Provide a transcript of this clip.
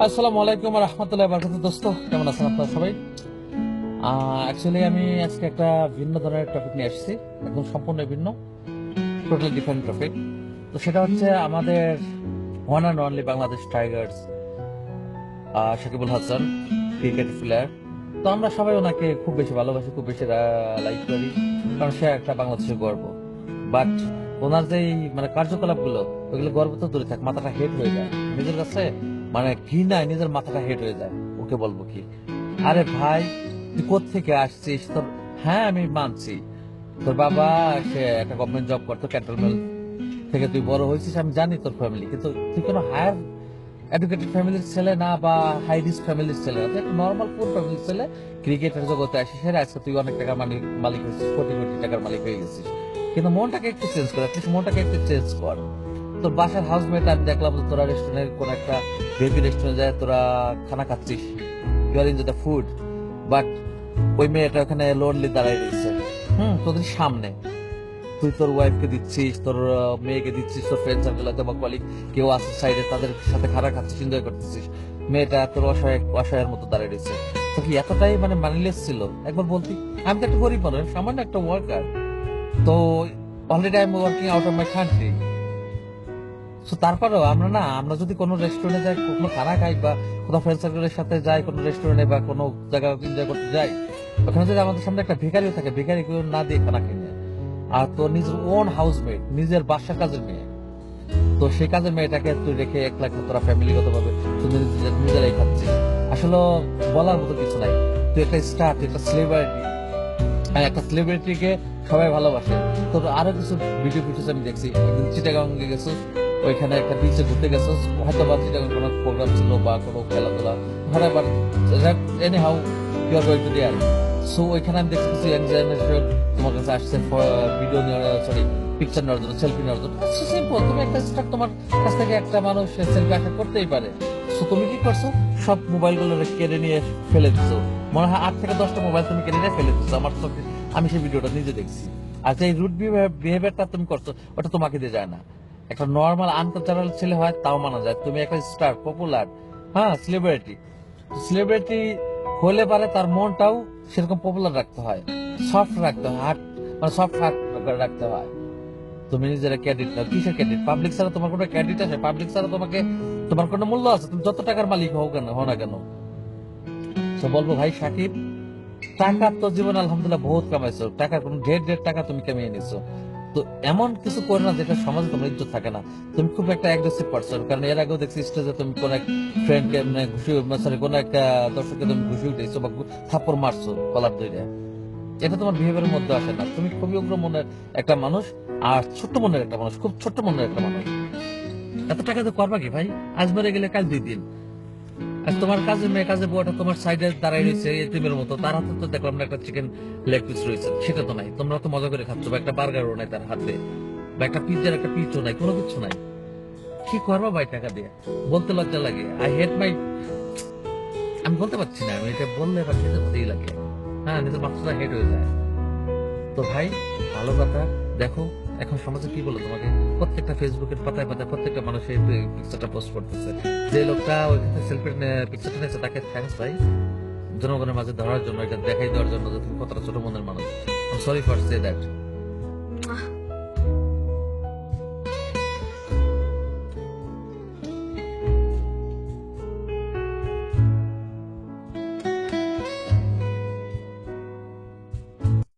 আসসালামু আলাইকুম ওয়া রাহমাতুল্লাহি ওয়া বারাকাতুহু। দোস্ত, কেমন আছেন আপনারা সবাই? অ্যাকচুয়ালি আমি আজকে একটা ভিন্ন ধরনের টপিক নিয়ে আসছি, একদম সম্পূর্ণ ভিন্ন, টোটালি ডিফারেন্ট টপিক। তো সেটা হচ্ছে আমাদের one and only Bangladesh Tigers, Shakibul Hasan, cricket player. তো আমরা সবাই ওনাকে খুব বেশি ভালোবাসি, খুব বেশি লাইক করি, কারণ সে একটা বাংলাদেশের গর্ব। বাট ওনার যে মানে কার্যকলাপগুলো, ওইগুলো গর্ব তো দূরে থাক, মাথাটা হেড হয়ে যায় নিজের কাছে, মানে ঘৃণায় নিজের মাথাটা হেড হয়ে যায়। ওকে বলবো কি, আরে ভাই তুই কোত্থেকে আসছিস তোর? হ্যাঁ আমি মানছি, তোর বাবা সে একটা গভর্নমেন্ট জব করতো, ক্যান্টনমেন্ট থেকে তুই বড় হয়েছিস, আমি জানি তোর ফ্যামিলি, কিন্তু তুই কোনো হায়ার এডুকেটেড ফ্যামিলির ছেলে না, বা হাই রিস্ক ফ্যামিলির ছেলে না, তুই একটা নর্মাল পুর ফ্যামিলির ছেলে। ক্রিকেটের জগতে আসিস, সেটা আজকে তুই অনেক টাকার মালিক হয়েছিস, কোটি কোটি টাকার মালিক হয়ে গেছিস। কিন্তু মনটাকে একটু চেঞ্জ কর, অ্যাটলিস্ট মনটাকে একটু চেঞ্জ কর। তোর বাসার হাউসমেট আমি দেখলাম যে তোরা রেস্টুরেন্টের কোন একটা বেবি রেস্টুরেন্টে যায়, তোরা খানা খাচ্ছিস, you are in the food, but ওই মেয়েটা ওখানে লোনলি দাঁড়াই রয়েছে তোদের সামনে। তুই তোর ওয়াইফকে দিচ্ছিস, তোর মেয়েকে দিচ্ছিস, তোর ফ্রেন্ড সার্কেল আছে বা কলিগ কেউ আছে সাইডে, তাদের সাথে খারাপ খাচ্ছিস, এনজয় করতেছিস। মেয়েটা তোর অসহায়ের মতো দাঁড়িয়ে রয়েছে। তো কি এতটাই মানে মানিলেস ছিল? একবার বলতি আমি তো একটা গরিব মানুষ, সামান্য একটা ওয়ার্কার। তো already I am working out of my country. তো তারপরেও আমরা যদি কোনো রেস্টুরেন্টে যাই, কোনো খানা খাই, বা কোনো ফ্রেন্ড সার্কেলের সাথে যাই কোনো রেস্টুরেন্টে বা কোনো জায়গায় এনজয় করতে যাই, ওখানে যদি আমাদের সামনে একটা ভিখারিও থাকে, ভিখারি কেউ না দিয়ে খানা কিনে, আর তোর নিজের ওন হাউসমেট, নিজের বাসার কাজের মেয়ে, তো সেই কাজের মেয়েটাকে তুই রেখে একলা তোরা ফ্যামিলিগত ভাবে তুই নিজেরাই খাচ্ছিস। আসলে বলার মতো কিছু নাই। তুই একটা স্টার, তুই একটা সেলিব্রিটি, আর একটা সেলিব্রিটিকে সবাই ভালোবাসে। তোর আরো কিছু ভিডিও ফুটেজ আমি দেখছি, একদিন চিটাগাং গেছিস, ওইখানে একটা বিচে ঘুরতে গেছিস, হয়তো বা চিটাগাং কোনো প্রোগ্রাম ছিল বা কোনো খেলাধুলা, হঠাৎ anyhow you are going to there. So ওইখানে আমি দেখছি কিছু ইয়াং জেনারেশন তোমার কাছে আসছে ভিডিও নেওয়ার, সরি পিকচার নেওয়ার জন্য, সেলফি নেওয়ার জন্য। সিম্পল, তুমি একটা স্টার, তোমার কাছ থেকে একটা মানুষ সেলফি আশা করতেই পারে। সো তুমি কি করছো? সব মোবাইল গুলো কেড়ে নিয়ে ফেলে দিছো। মনে হয় 8 থেকে 10টা মোবাইল তুমি কেড়ে নিয়ে ফেলে দিছো আমার চোখে, আমি সেই ভিডিওটা নিজে দেখছি। আর যে রুড বিহেভিয়ারটা তুমি করছো, ওটা তোমাকে দিয়ে যায় না। একটা নর্মাল আনকালচারাল ছেলে হয় তাও মানা যায়, তুমি একটা স্টার, পপুলার, হ্যাঁ সেলিব্রিটি। সেলিব্রিটি হলে পারে তার মনটাও সেরকম পপুলার রাখতে হয়, সফট রাখতে হয়, হার্ট মানে সফট হার্ট রাখতে হয়। তুমি নিজেরা ক্রেডিট নাও, কিসের ক্রেডিট? পাবলিক ছাড়া তোমার কোনো ক্রেডিট আছে? পাবলিক ছাড়া তোমাকে তোমার কোনো মূল্য আছে? তুমি যত টাকার মালিক হও না কেন। তো বলবো ভাই সাকিব, টাকা তো জীবন আলহামদুলিল্লাহ বহুত কামাইছো, টাকার কোনো ঢের ঢের টাকা তুমি কামিয়ে নিছো। তো এমন কিছু করে না যেটা সমাজে তোমার ইজ্জত থাকে না। তুমি খুব একটা অ্যাগ্রেসিভ পারসন, কারণ এর আগেও দেখছি স্টেজে তুমি কোন এক ফ্রেন্ডকে মানে ঘুষি, সরি কোন একটা দর্শককে তুমি ঘুষি উঠেছো বা থাপ্পড় মারছো কলার ধরে। এটা তোমার বিহেভিয়ারের মধ্যে আসে না। তুমি খুবই উগ্র মনের একটা মানুষ, আর ছোট্ট মনের একটা মানুষ, খুব ছোট্ট মনের একটা মানুষ। এত টাকা তো করবা কি ভাই? আজ মরে গেলে কাল 2 দিন। আর তোমার কাজের মেয়ে, কাজের বউটা তোমার সাইডে দাঁড়াই রয়েছে এতিমের মতো, তার হাতে তো দেখলাম না একটা চিকেন লেগ পিস রয়েছে, সেটা তো নাই। তোমরা তো মজা করে খাচ্ছ, বা একটা বার্গারও নাই তার হাতে, বা একটা পিৎজার একটা পিচও নাই, কোনো কিছু নাই। কি করবো ভাই টাকা দিয়ে? বলতে লজ্জা লাগে। আই হেট মাই, আমি বলতে পারছি না, আমি এটা বললে বা খেতে হতেই লাগে। হ্যাঁ, নিজের মাথাটা হেড হয়ে যায়। তো ভাই, ভালো কথা। দেখো এখন সমাজে কি বলো তোমাকে, প্রত্যেকটা ফেসবুকের পাতায় পাতায় প্রত্যেকটা মানুষ এই পিকচারটা পোস্ট করতেছে। যে লোকটা ওইখানে সেলফি পিকচারটা নিয়েছে তাকে থ্যাঙ্কস ভাই, জনগণের মাঝে ধরার জন্য, এটা দেখাই দেওয়ার জন্য যে তুমি কতটা ছোট মনের মানুষ। Sorry for say that.